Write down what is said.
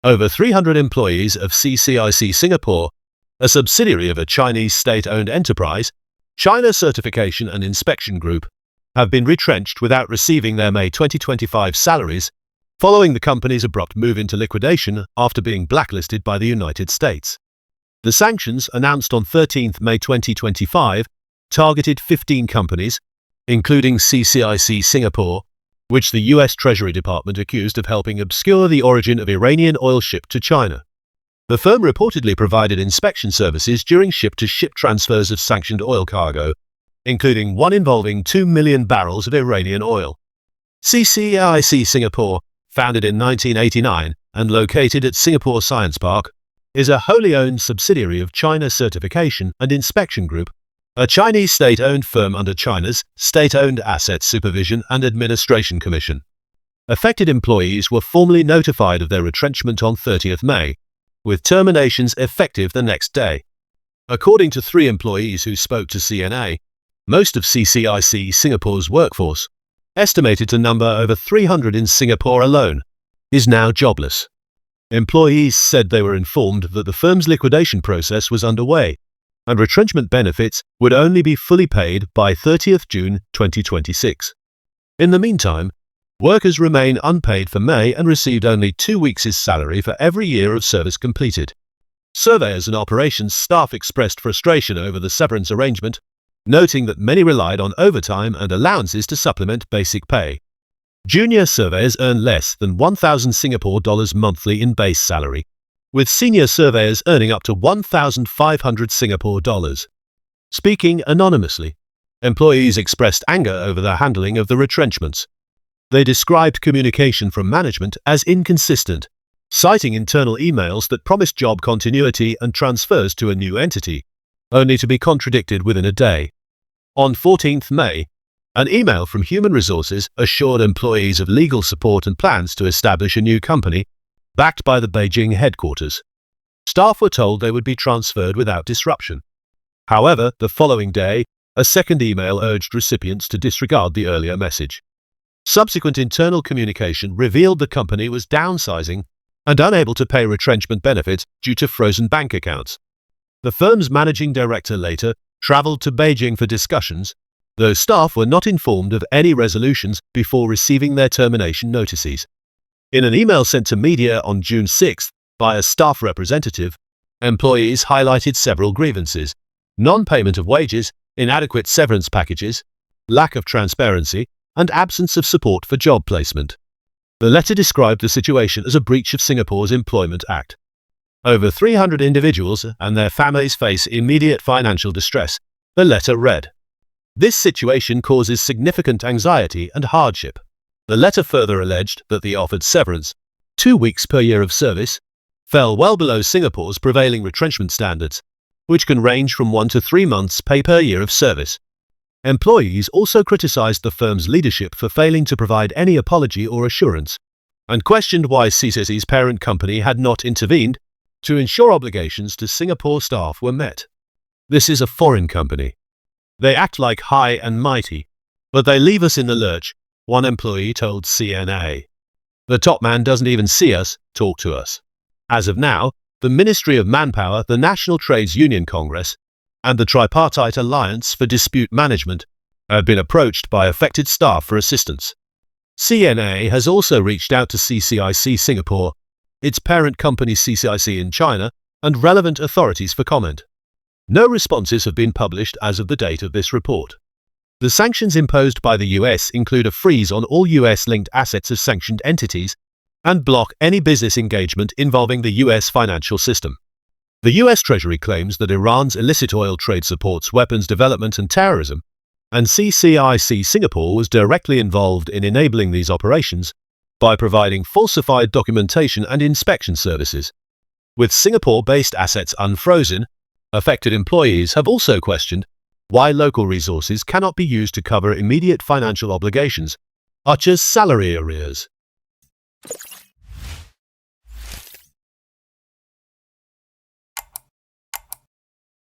Over 300 employees of CCIC Singapore, a subsidiary of a Chinese state-owned enterprise, China Certification and Inspection Group, have been retrenched without receiving their May 2025 salaries, following the company's abrupt move into liquidation after being blacklisted by the United States. The sanctions, announced on 13 May 2025, targeted 15 companies, including CCIC Singapore, which the US Treasury Department accused of helping obscure the origin of Iranian oil shipped to China. The firm reportedly provided inspection services during ship-to-ship transfers of sanctioned oil cargo, including one involving 2 million barrels of Iranian oil. CCIC Singapore, founded in 1989 and located at Singapore Science Park, is a wholly owned subsidiary of China Certification and Inspection Group, a Chinese state-owned firm under China's State-Owned Assets Supervision and Administration Commission. Affected employees were formally notified of their retrenchment on 30th May, with terminations effective the next day. According to 3 employees who spoke to CNA, most of CCIC Singapore's workforce, estimated to number over 300 in Singapore alone, is now jobless. Employees said they were informed that the firm's liquidation process was underway, and retrenchment benefits would only be fully paid by 30th June 2026. In the meantime, workers remain unpaid for May and received only 2 weeks' salary for every year of service completed. Surveyors and operations staff expressed frustration over the severance arrangement, noting that many relied on overtime and allowances to supplement basic pay. Junior surveyors earn less than 1,000 Singapore dollars monthly in base salary, with senior surveyors earning up to 1,500 Singapore dollars. Speaking anonymously, employees expressed anger over the handling of the retrenchments. They described communication from management as inconsistent, citing internal emails that promised job continuity and transfers to a new entity, only to be contradicted within a day. On 14th May, an email from Human Resources assured employees of legal support and plans to establish a new company, backed by the Beijing headquarters. Staff were told they would be transferred without disruption. However, the following day, a second email urged recipients to disregard the earlier message. Subsequent internal communication revealed the company was downsizing and unable to pay retrenchment benefits due to frozen bank accounts. The firm's managing director later traveled to Beijing for discussions, though staff were not informed of any resolutions before receiving their termination notices. In an email sent to media on June 6 by a staff representative, employees highlighted several grievances: non-payment of wages, inadequate severance packages, lack of transparency, and absence of support for job placement. The letter described the situation as a breach of Singapore's Employment Act. Over 300 individuals and their families face immediate financial distress, the letter read. This situation causes significant anxiety and hardship. The letter further alleged that the offered severance, 2 weeks per year of service, fell well below Singapore's prevailing retrenchment standards, which can range from 1 to 3 months' pay per year of service. Employees also criticized the firm's leadership for failing to provide any apology or assurance, and questioned why CCIC's parent company had not intervened to ensure obligations to Singapore staff were met. This is a foreign company. They act like high and mighty, but they leave us in the lurch, one employee told CNA. The top man doesn't even see us, talk to us. As of now, the Ministry of Manpower, the National Trades Union Congress, and the Tripartite Alliance for Dispute Management have been approached by affected staff for assistance. CNA has also reached out to CCIC Singapore, its parent company CCIC in China, and relevant authorities for comment. No responses have been published as of the date of this report. The sanctions imposed by the US include a freeze on all US-linked assets of sanctioned entities and block any business engagement involving the US financial system. The US Treasury claims that Iran's illicit oil trade supports weapons development and terrorism, and CCIC Singapore was directly involved in enabling these operations by providing falsified documentation and inspection services. With Singapore-based assets unfrozen, affected employees have also questioned why local resources cannot be used to cover immediate financial obligations, such as salary arrears.